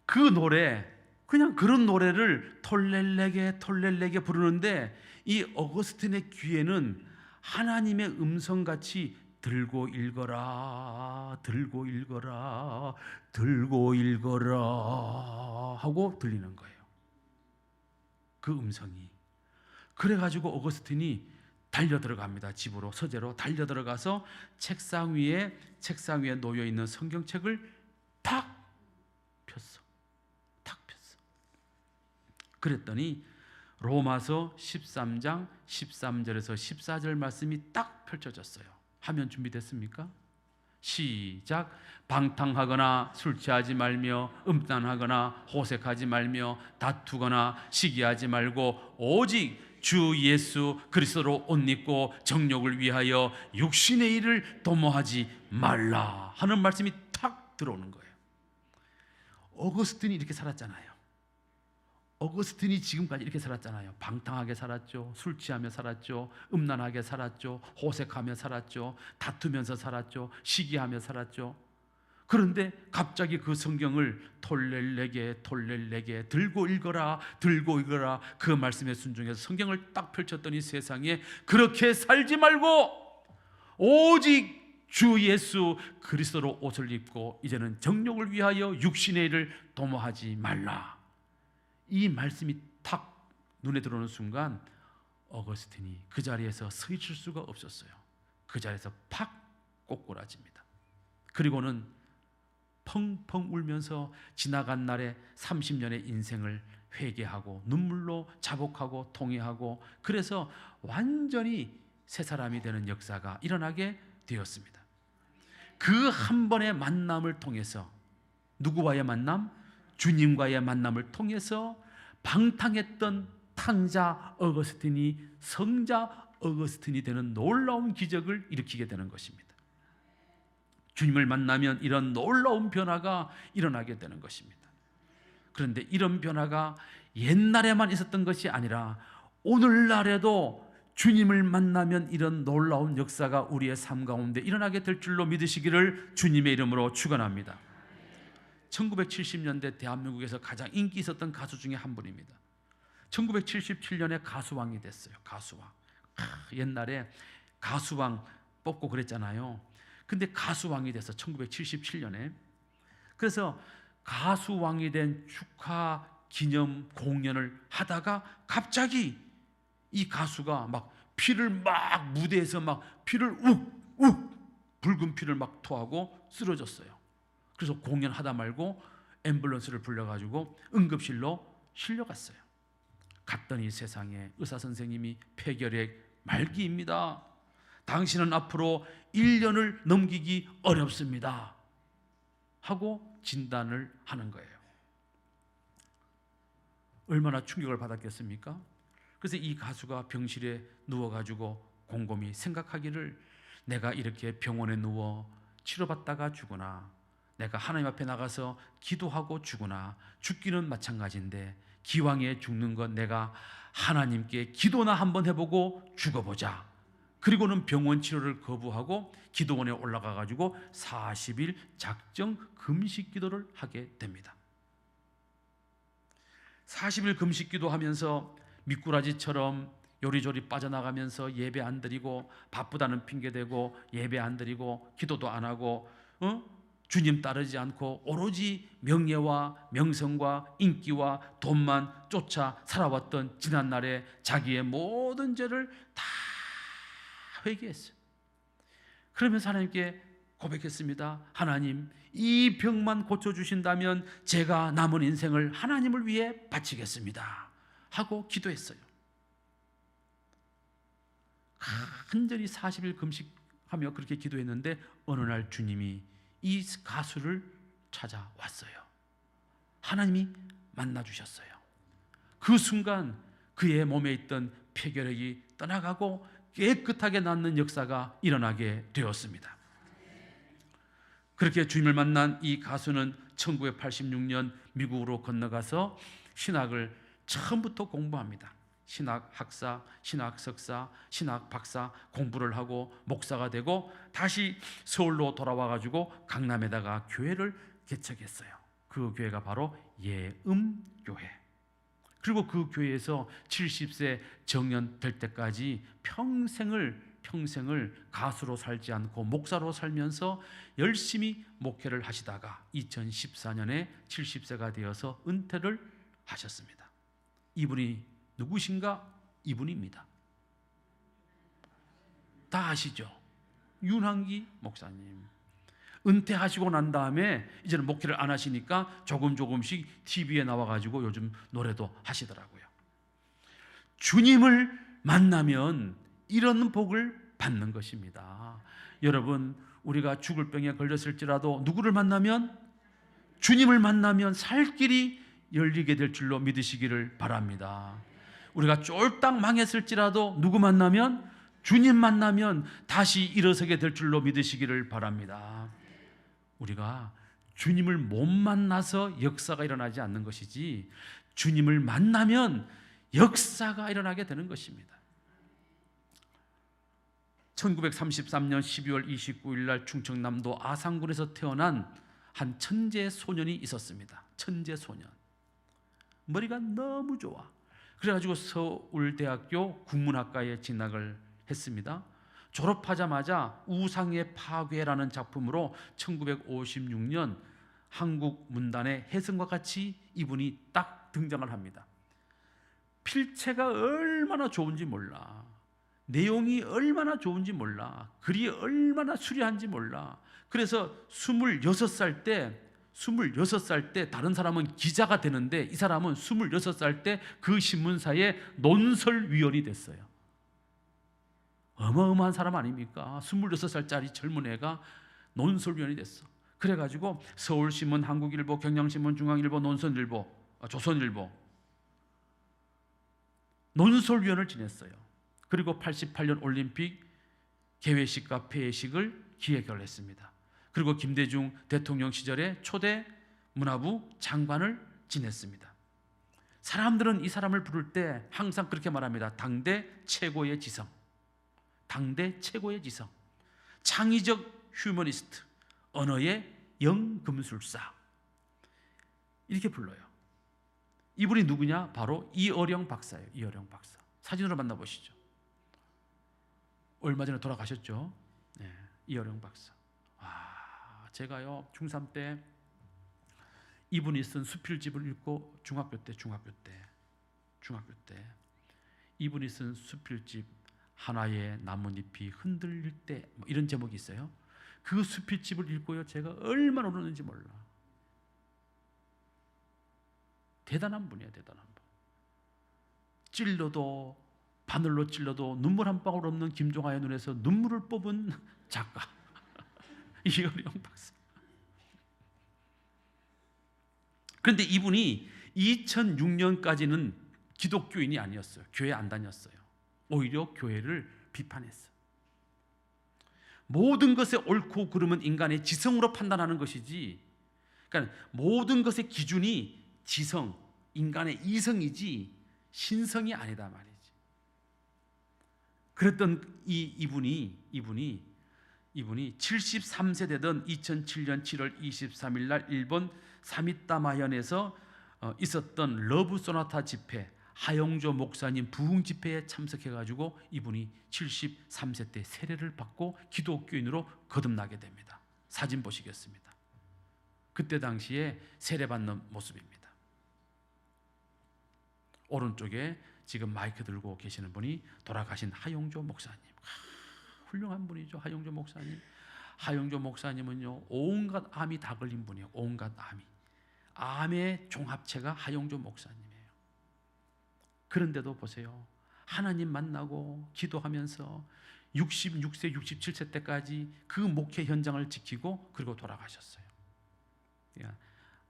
그 노래, 그냥 그런 노래를 톨렐레게 부르는데 이 어거스틴의 귀에는 하나님의 음성같이 들고 읽어라 하고 들리는 거예요. 그 음성이. 그래가지고 어거스틴이 달려 들어갑니다. 집으로, 서재로 달려 들어가서 책상 위에 놓여 있는 성경책을 탁 폈어. 그랬더니 로마서 13장 13절에서 14절 말씀이 딱 펼쳐졌어요. 화면 준비됐습니까? 시작. 방탕하거나 술 취하지 말며 음란하거나 호색하지 말며 다투거나 시기하지 말고 오직 주 예수 그리스도로 옷 입고 정욕을 위하여 육신의 일을 도모하지 말라 하는 말씀이 탁 들어오는 거예요. 어거스틴이 이렇게 살았잖아요. 어거스틴이 지금까지 이렇게 살았잖아요. 방탕하게 살았죠. 술 취하며 살았죠. 음란하게 살았죠. 호색하며 살았죠. 다투면서 살았죠. 시기하며 살았죠. 그런데 갑자기 그 성경을 톨렐레게 들고 읽어라 그 말씀에 순종해서 성경을 딱 펼쳤더니 세상에 그렇게 살지 말고 오직 주 예수 그리스도로 옷을 입고 이제는 정욕을 위하여 육신의 일을 도모하지 말라. 이 말씀이 탁 눈에 들어오는 순간 어거스틴이 그 자리에서 서 있을 수가 없었어요. 그 자리에서 팍 꼬꾸라집니다. 그리고는 펑펑 울면서 지나간 날의 30년의 인생을 회개하고 눈물로 자복하고 통회하고 그래서 완전히 새 사람이 되는 역사가 일어나게 되었습니다. 그 한 번의 만남을 통해서 누구와의 만남? 주님과의 만남을 통해서 방탕했던 탕자 어거스틴이 성자 어거스틴이 되는 놀라운 기적을 일으키게 되는 것입니다. 주님을 만나면 이런 놀라운 변화가 일어나게 되는 것입니다. 그런데 이런 변화가 옛날에만 있었던 것이 아니라 오늘날에도 주님을 만나면 이런 놀라운 역사가 우리의 삶 가운데 일어나게 될 줄로 믿으시기를 주님의 이름으로 축원합니다. 1970년대 대한민국에서 가장 인기 있었던 가수 중에 한 분입니다. 1977년에 가수왕이 됐어요. 가수왕. 옛날에 가수왕 뽑고 그랬잖아요. 근데 가수왕이 됐어. 1977년에. 그래서 가수왕이 된 축하 기념 공연을 하다가 갑자기 이 가수가 막 피를 막 무대에서 막 피를 욱욱 붉은 피를 막 토하고 쓰러졌어요. 그래서 공연하다 말고 앰뷸런스를 불러가지고 응급실로 실려갔어요. 갔더니 세상에 의사 선생님이 폐결핵 말기입니다. 당신은 앞으로 1년을 넘기기 어렵습니다 하고 진단을 하는 거예요. 얼마나 충격을 받았겠습니까? 그래서 이 가수가 병실에 누워가지고 곰곰이 생각하기를, 내가 이렇게 병원에 누워 치료받다가 죽으나, 내가 하나님 앞에 나가서 기도하고 죽으나, 죽기는 마찬가지인데 기왕에 죽는 건 내가 하나님께 기도나 한번 해보고 죽어보자. 그리고는 병원 치료를 거부하고 기도원에 올라가 가지고 40일 작정 금식 기도를 하게 됩니다. 40일 금식 기도하면서 미꾸라지처럼 요리조리 빠져나가면서 예배 안 드리고, 바쁘다는 핑계 대고 예배 안 드리고 기도도 안 하고 주님 따르지 않고 오로지 명예와 명성과 인기와 돈만 쫓아 살아왔던 지난날에 자기의 모든 죄를 다 회개했어요. 그러면서 하나님께 고백했습니다. 하나님, 이 병만 고쳐주신다면 제가 남은 인생을 하나님을 위해 바치겠습니다 하고 기도했어요. 간절히 40일 금식하며 그렇게 기도했는데 어느 날 주님이 이 가수를 찾아왔어요. 하나님이 만나주셨어요. 그 순간 그의 몸에 있던 폐결핵이 떠나가고 깨끗하게 낫는 역사가 일어나게 되었습니다. 그렇게 주님을 만난 이 가수는 1986년 미국으로 건너가서 신학을 처음부터 공부합니다. 신학 학사, 신학 석사, 신학 박사 공부를 하고 목사가 되고 다시 서울로 돌아와 가지고 강남에다가 교회를 개척했어요. 그 교회가 바로 예음교회. 그리고 그 교회에서 70세 정년될 때까지 평생을 가수로 살지 않고 목사로 살면서 열심히 목회를 하시다가 2014년에 70세가 되어서 은퇴를 하셨습니다. 이분이 누구신가? 이분입니다. 다 아시죠? 윤한기 목사님. 은퇴하시고 난 다음에 이제는 목회를 안 하시니까 조금씩 TV에 나와가지고 요즘 노래도 하시더라고요. 주님을 만나면 이런 복을 받는 것입니다. 여러분, 우리가 죽을 병에 걸렸을지라도 누구를 만나면? 주님을 만나면 살 길이 열리게 될 줄로 믿으시기를 바랍니다. 우리가 쫄딱 망했을지라도 누구 만나면? 주님 만나면 다시 일어서게 될 줄로 믿으시기를 바랍니다. 우리가 주님을 못 만나서 역사가 일어나지 않는 것이지, 주님을 만나면 역사가 일어나게 되는 것입니다. 1933년 12월 29일 날 충청남도 아산군에서 태어난 한 천재 소년이 있었습니다. 천재 소년. 머리가 너무 좋아. 그래가지고 서울대학교 국문학과에 진학을 했습니다. 졸업하자마자 우상의 파괴라는 작품으로 1956년 한국 문단의 혜성과 같이 이분이 딱 등장을 합니다. 필체가 얼마나 좋은지 몰라. 내용이 얼마나 좋은지 몰라. 글이 얼마나 수려한지 몰라. 그래서 26살 때 다른 사람은 기자가 되는데 이 사람은 26살 때 그 신문사의 논설위원이 됐어요. 어마어마한 사람 아닙니까? 26살짜리 젊은 애가 논설위원이 됐어. 그래가지고 서울신문, 한국일보, 경향신문, 중앙일보, 조선일보 논설위원을 지냈어요. 그리고 88년 올림픽 개회식과 폐회식을 기획을 했습니다. 그리고 김대중 대통령 시절에 초대 문화부 장관을 지냈습니다. 사람들은 이 사람을 부를 때 항상 그렇게 말합니다. 당대 최고의 지성, 당대 최고의 지성, 창의적 휴머니스트, 언어의 영금술사, 이렇게 불러요. 이분이 누구냐? 바로 이어령 박사예요. 이어령 박사. 사진으로 만나보시죠. 얼마 전에 돌아가셨죠? 네, 이어령 박사. 제가요 중3 때 이분이 쓴 수필집을 읽고 중학교 때 이분이 쓴 수필집 하나의 나뭇잎이 흔들릴 때 이런 제목이 있어요. 그 수필집을 읽고요 제가 얼마나 울었는지 몰라. 대단한 분이에요. 대단한 분. 찔러도 바늘로 찔러도 눈물 한 방울 없는 김종하의 눈에서 눈물을 뽑은 작가 이어령 박사. 그런데 이분이 2006년까지는 기독교인이 아니었어요. 교회 안 다녔어요. 오히려 교회를 비판했어요. 모든 것의 옳고 그름은 인간의 지성으로 판단하는 것이지, 그러니까 모든 것의 기준이 지성, 인간의 이성이지 신성이 아니다 말이지. 그랬던 이분이 73세 되던 2007년 7월 23일 날 일본 사미타마현에서 있었던 러브 소나타 집회, 하용조 목사님 부흥 집회에 참석해가지고 이분이 73세 때 세례를 받고 기독교인으로 거듭나게 됩니다. 사진 보시겠습니다. 그때 당시에 세례받는 모습입니다. 오른쪽에 지금 마이크 들고 계시는 분이 돌아가신 하용조 목사님. 훌륭한 분이죠. 하용조 목사님. 하용조 목사님은요 온갖 암이 다 걸린 분이에요. 온갖 암의 종합체가 하용조 목사님이에요. 그런데도 보세요. 하나님 만나고 기도하면서 66세 67세 때까지 그 목회 현장을 지키고 그리고 돌아가셨어요.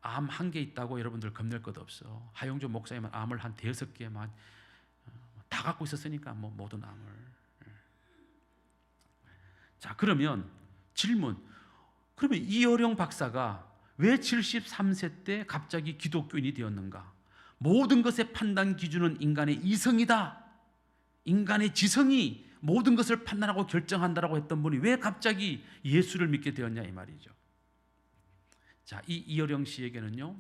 암 한 개 있다고 여러분들 겁낼 것 없어. 하용조 목사님은 암을 한 5개만 다 갖고 있었으니까 모든 암을. 자, 그러면 질문. 그러면 이어령 박사가 왜 73세 때 갑자기 기독교인이 되었는가? 모든 것의 판단 기준은 인간의 이성이다. 인간의 지성이 모든 것을 판단하고 결정한다라고 했던 분이 왜 갑자기 예수를 믿게 되었냐 이 말이죠. 자, 이 이어령 씨에게는요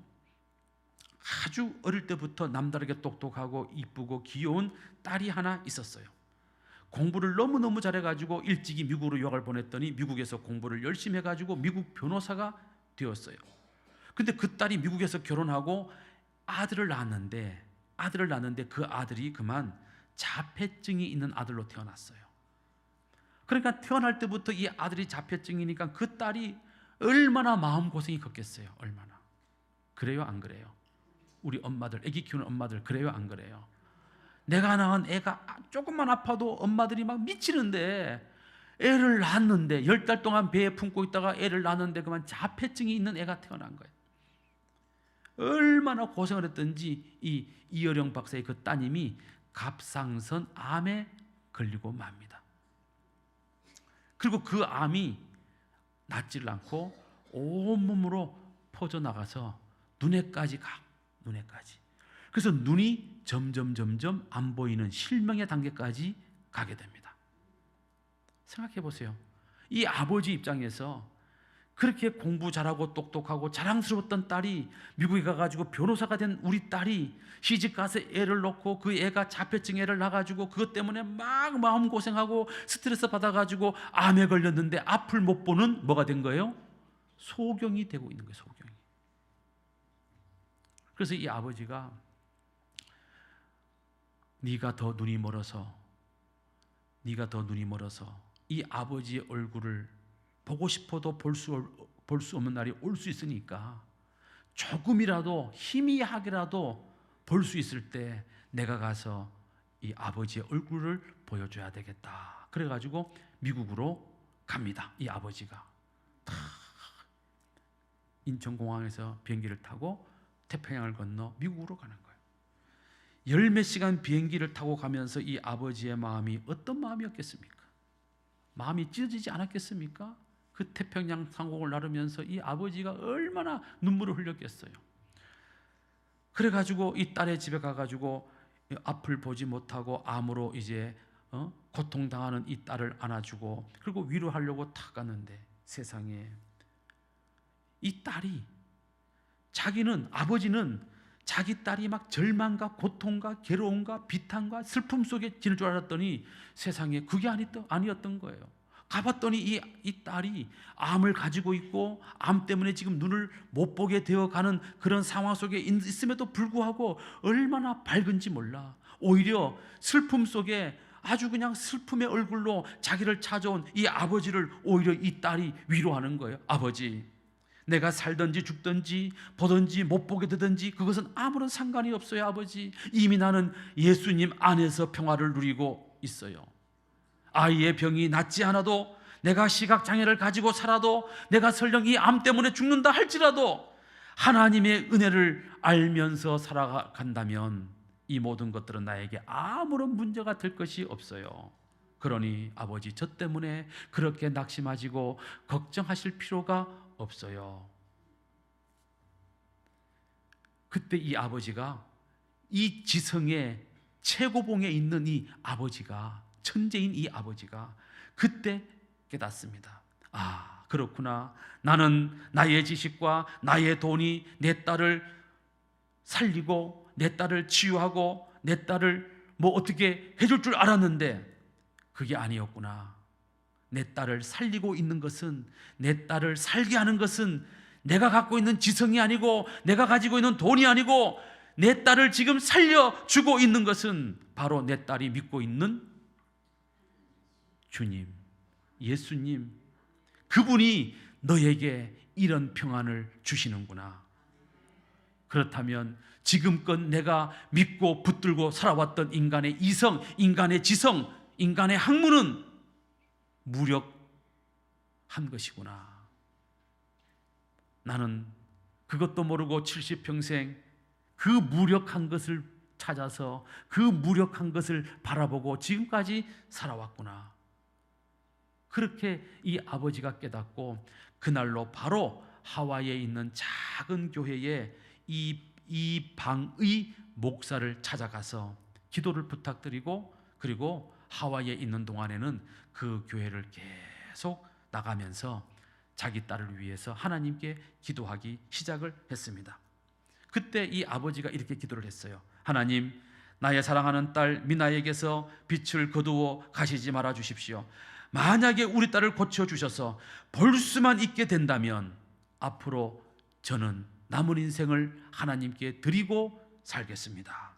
아주 어릴 때부터 남다르게 똑똑하고 이쁘고 귀여운 딸이 하나 있었어요. 공부를 너무너무 잘해가지고 일찍이 미국으로 유학을 보냈더니 미국에서 공부를 열심히 해가지고 미국 변호사가 되었어요. 근데 그 딸이 미국에서 결혼하고 아들을 낳았는데 그 아들이 그만 자폐증이 있는 아들로 태어났어요. 그러니까 태어날 때부터 이 아들이 자폐증이니까 그 딸이 얼마나 마음고생이 컸겠어요. 얼마나. 그래요 안 그래요? 우리 엄마들, 아기 키우는 엄마들 그래요 안 그래요? 내가 낳은 애가 조금만 아파도 엄마들이 막 미치는데, 애를 낳았는데 10달 동안 배에 품고 있다가 애를 낳았는데 그만 자폐증이 있는 애가 태어난 거예요. 얼마나 고생을 했던지 이 이어령 박사의 그 따님이 갑상선 암에 걸리고 맙니다. 그리고 그 암이 낫지를 않고 온몸으로 퍼져나가서 눈에까지 가. 눈에까지. 그래서 눈이 점점 안 보이는 실명의 단계까지 가게 됩니다. 생각해 보세요. 이 아버지 입장에서 그렇게 공부 잘하고 똑똑하고 자랑스러웠던 딸이 미국에 가가지고 변호사가 된 우리 딸이 시집가서 애를 놓고 그 애가 자폐증 애를 낳아가지고 그것 때문에 막 마음고생하고 스트레스 받아가지고 암에 걸렸는데 앞을 못 보는 뭐가 된 거예요? 소경이 되고 있는 거예요. 소경이. 그래서 이 아버지가 네가 더 눈이 멀어서 이 아버지의 얼굴을 보고 싶어도 볼 수 없는 날이 올 수 있으니까 조금이라도 희미하게라도 볼 수 있을 때 내가 가서 이 아버지의 얼굴을 보여줘야 되겠다. 그래가지고 미국으로 갑니다. 이 아버지가 인천공항에서 비행기를 타고 태평양을 건너 미국으로 가는 거예요. 열 몇 시간 비행기를 타고 가면서 이 아버지의 마음이 어떤 마음이었겠습니까? 마음이 찢어지지 않았겠습니까? 그 태평양 상공을 나르면서 이 아버지가 얼마나 눈물을 흘렸겠어요. 그래가지고 이 딸의 집에 가가지고 앞을 보지 못하고 암으로 이제 고통당하는 이 딸을 안아주고 그리고 위로하려고 탁 갔는데 세상에 이 딸이 아버지는 자기 딸이 막 절망과 고통과 괴로움과 비탄과 슬픔 속에 지낼 줄 알았더니 세상에 그게 아니었던 거예요. 가봤더니 이 딸이 암을 가지고 있고 암 때문에 지금 눈을 못 보게 되어가는 그런 상황 속에 있음에도 불구하고 얼마나 밝은지 몰라. 오히려 슬픔 속에 아주 그냥 슬픔의 얼굴로 자기를 찾아온 이 아버지를 오히려 이 딸이 위로하는 거예요. 아버지, 내가 살든지 죽든지 보든지 못 보게 되든지 그것은 아무런 상관이 없어요. 아버지, 이미 나는 예수님 안에서 평화를 누리고 있어요. 아이의 병이 낫지 않아도, 내가 시각장애를 가지고 살아도, 내가 설령 이 암 때문에 죽는다 할지라도 하나님의 은혜를 알면서 살아간다면 이 모든 것들은 나에게 아무런 문제가 될 것이 없어요. 그러니 아버지, 저 때문에 그렇게 낙심하시고 걱정하실 필요가 없어요. 그때 이 아버지가, 이 지성의 최고봉에 있는 이 아버지가, 천재인 이 아버지가 그때 깨닫습니다. 아, 그렇구나. 나는 나의 지식과 나의 돈이 내 딸을 살리고 내 딸을 치유하고 내 딸을 뭐 어떻게 해줄 줄 알았는데 그게 아니었구나. 내 딸을 살리고 있는 것은, 내 딸을 살게 하는 것은 내가 갖고 있는 지성이 아니고 내가 가지고 있는 돈이 아니고 내 딸을 지금 살려주고 있는 것은 바로 내 딸이 믿고 있는 주님, 예수님, 그분이 너에게 이런 평안을 주시는구나. 그렇다면 지금껏 내가 믿고 붙들고 살아왔던 인간의 이성, 인간의 지성, 인간의 학문은 무력한 것이구나. 나는 그것도 모르고 70평생 그 무력한 것을 찾아서 그 무력한 것을 바라보고 지금까지 살아왔구나. 그렇게 이 아버지가 깨닫고 그날로 바로 하와이에 있는 작은 교회에 이 방의 목사를 찾아가서 기도를 부탁드리고, 그리고 하와이에 있는 동안에는 그 교회를 계속 나가면서 자기 딸을 위해서 하나님께 기도하기 시작을 했습니다. 그때 이 아버지가 이렇게 기도를 했어요. 하나님, 나의 사랑하는 딸 미나에게서 빛을 거두어 가시지 말아 주십시오. 만약에 우리 딸을 고쳐주셔서 볼 수만 있게 된다면 앞으로 저는 남은 인생을 하나님께 드리고 살겠습니다.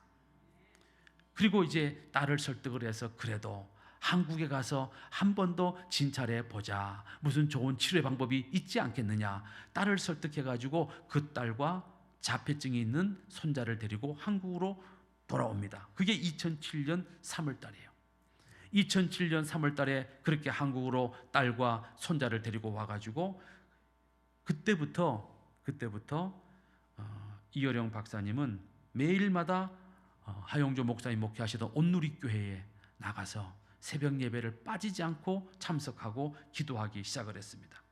그리고 이제 딸을 설득을 해서 그래도 한국에 가서 한 번 더 진찰해 보자. 무슨 좋은 치료의 방법이 있지 않겠느냐. 딸을 설득해가지고 그 딸과 자폐증이 있는 손자를 데리고 한국으로 돌아옵니다. 그게 2007년 3월 달이에요. 2007년 3월 달에 그렇게 한국으로 딸과 손자를 데리고 와가지고 그때부터 이어령 박사님은 매일마다 하용조 목사님 목회하시던 온누리교회에 나가서 새벽 예배를 빠지지 않고 참석하고 기도하기 시작을 했습니다.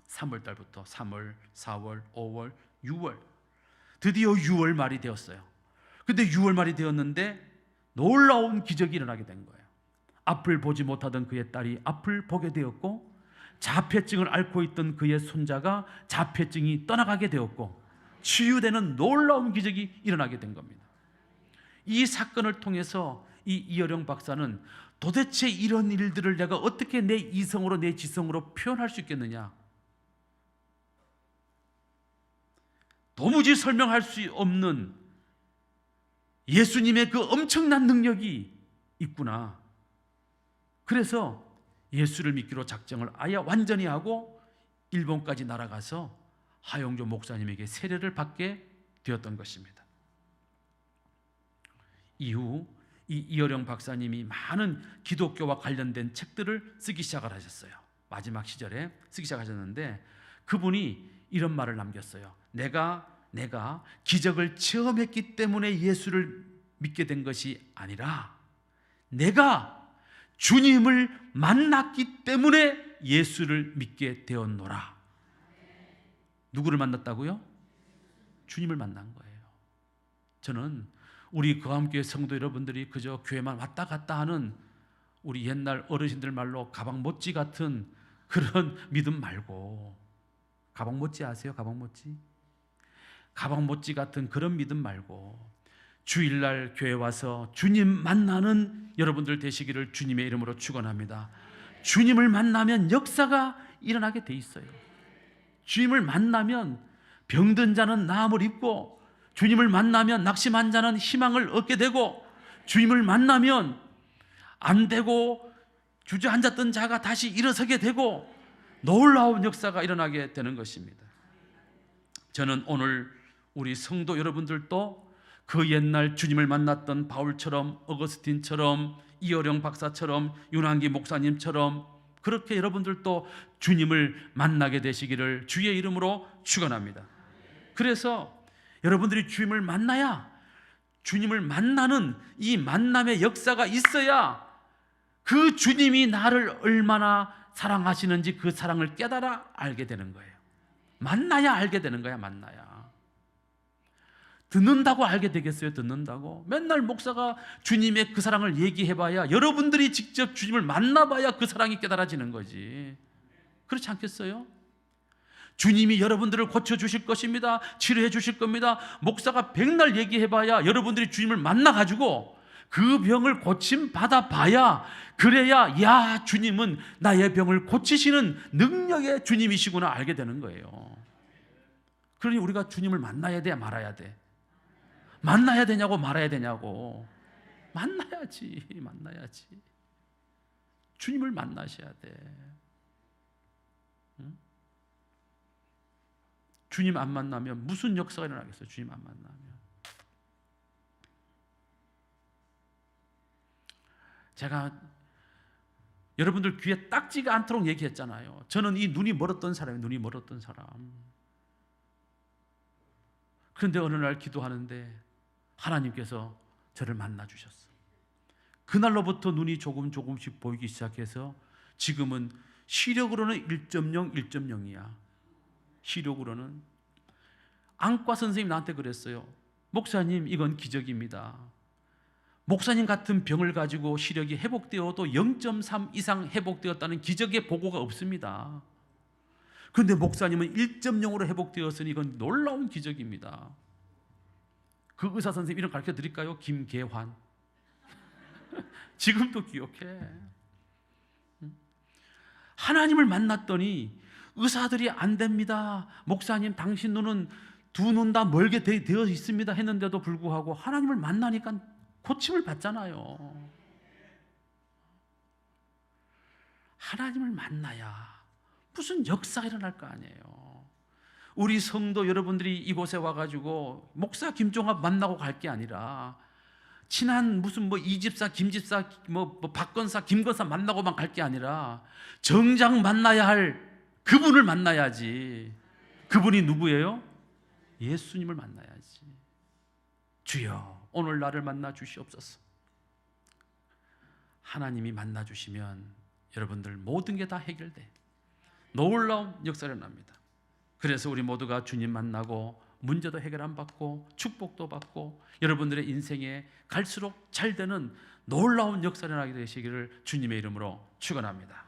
3월 달부터 3월, 4월, 5월, 6월, 드디어 6월 말이 되었어요. 근데 6월 말이 되었는데 놀라운 기적이 일어나게 된 거예요. 앞을 보지 못하던 그의 딸이 앞을 보게 되었고, 자폐증을 앓고 있던 그의 손자가 자폐증이 떠나가게 되었고, 치유되는 놀라운 기적이 일어나게 된 겁니다. 이 사건을 통해서 이 이어령 박사는 도대체 이런 일들을 내가 어떻게 내 이성으로, 내 지성으로 표현할 수 있겠느냐, 도무지 설명할 수 없는 예수님의 그 엄청난 능력이 있구나. 그래서 예수를 믿기로 작정을 아예 완전히 하고 일본까지 날아가서 하용조 목사님에게 세례를 받게 되었던 것입니다. 이후 이 이어령 박사님이 많은 기독교와 관련된 책들을 쓰기 시작을 하셨어요. 마지막 시절에 쓰기 시작하셨는데 그분이 이런 말을 남겼어요. 내가 기적을 체험했기 때문에 예수를 믿게 된 것이 아니라 내가 주님을 만났기 때문에 예수를 믿게 되었노라. 누구를 만났다고요? 주님을 만난 거예요. 저는 우리 거함교회 성도 여러분들이 그저 교회만 왔다 갔다 하는 우리 옛날 어르신들 말로 가방모찌 같은 그런 믿음 말고, 가방모찌 아세요? 가방모찌? 가방모찌 같은 그런 믿음 말고 주일날 교회 와서 주님 만나는 여러분들 되시기를 주님의 이름으로 축원합니다. 주님을 만나면 역사가 일어나게 돼 있어요. 주님을 만나면 병든 자는 나음을 입고, 주님을 만나면 낙심한 자는 희망을 얻게 되고, 주님을 만나면 안 되고 주저앉았던 자가 다시 일어서게 되고 놀라운 역사가 일어나게 되는 것입니다. 저는 오늘 우리 성도 여러분들도 그 옛날 주님을 만났던 바울처럼, 어거스틴처럼, 이어령 박사처럼, 윤한기 목사님처럼 그렇게 여러분들도 주님을 만나게 되시기를 주의 이름으로 축원합니다. 그래서 여러분들이 주님을 만나야, 주님을 만나는 이 만남의 역사가 있어야 그 주님이 나를 얼마나 사랑하시는지 그 사랑을 깨달아 알게 되는 거예요. 만나야 알게 되는 거야. 만나야. 듣는다고 알게 되겠어요? 듣는다고? 맨날 목사가 주님의 그 사랑을 얘기해봐야, 여러분들이 직접 주님을 만나봐야 그 사랑이 깨달아지는 거지. 그렇지 않겠어요? 주님이 여러분들을 고쳐주실 것입니다. 치료해 주실 겁니다. 목사가 백날 얘기해봐야, 여러분들이 주님을 만나가지고 그 병을 고침 받아봐야, 그래야 야, 주님은 나의 병을 고치시는 능력의 주님이시구나 알게 되는 거예요. 그러니 우리가 주님을 만나야 돼, 말아야 돼? 만나야 되냐고 말아야 되냐고? 만나야지. 만나야지. 주님을 만나셔야 돼. 응? 주님 안 만나면 무슨 역사가 일어나겠어요? 주님 안 만나면. 제가 여러분들 귀에 딱지가 않도록 얘기했잖아요. 저는 이 눈이 멀었던 사람이에요. 눈이 멀었던 사람. 그런데 어느 날 기도하는데 하나님께서 저를 만나 주셨어요. 그날로부터 눈이 조금씩 보이기 시작해서 지금은 시력으로는 1.0, 1.0이야. 시력으로는. 안과 선생님이 나한테 그랬어요. 목사님, 이건 기적입니다. 목사님 같은 병을 가지고 시력이 회복되어도 0.3 이상 회복되었다는 기적의 보고가 없습니다. 그런데 목사님은 1.0으로 회복되었으니 이건 놀라운 기적입니다. 그 의사 선생님 이름 가르쳐 드릴까요? 김계환. 지금도 기억해. 하나님을 만났더니 의사들이 안 됩니다. 목사님, 당신 눈은 두 눈 다 멀게 되어 있습니다 했는데도 불구하고 하나님을 만나니까 고침을 받잖아요. 하나님을 만나야 무슨 역사가 일어날 거 아니에요. 우리 성도 여러분들이 이곳에 와가지고 목사 김종합 만나고 갈 게 아니라 친한 무슨 이집사, 김집사, 박건사, 김건사 만나고만 갈 게 아니라 정작 만나야 할 그분을 만나야지. 그분이 누구예요? 예수님을 만나야지. 주여, 오늘 나를 만나 주시옵소서. 하나님이 만나 주시면 여러분들 모든 게 다 해결돼. 놀라운 역사가 일어납니다. 그래서 우리 모두가 주님 만나고 문제도 해결 안 받고 축복도 받고 여러분들의 인생에 갈수록 잘 되는 놀라운 역사가 일어나게 되시기를 주님의 이름으로 축원합니다.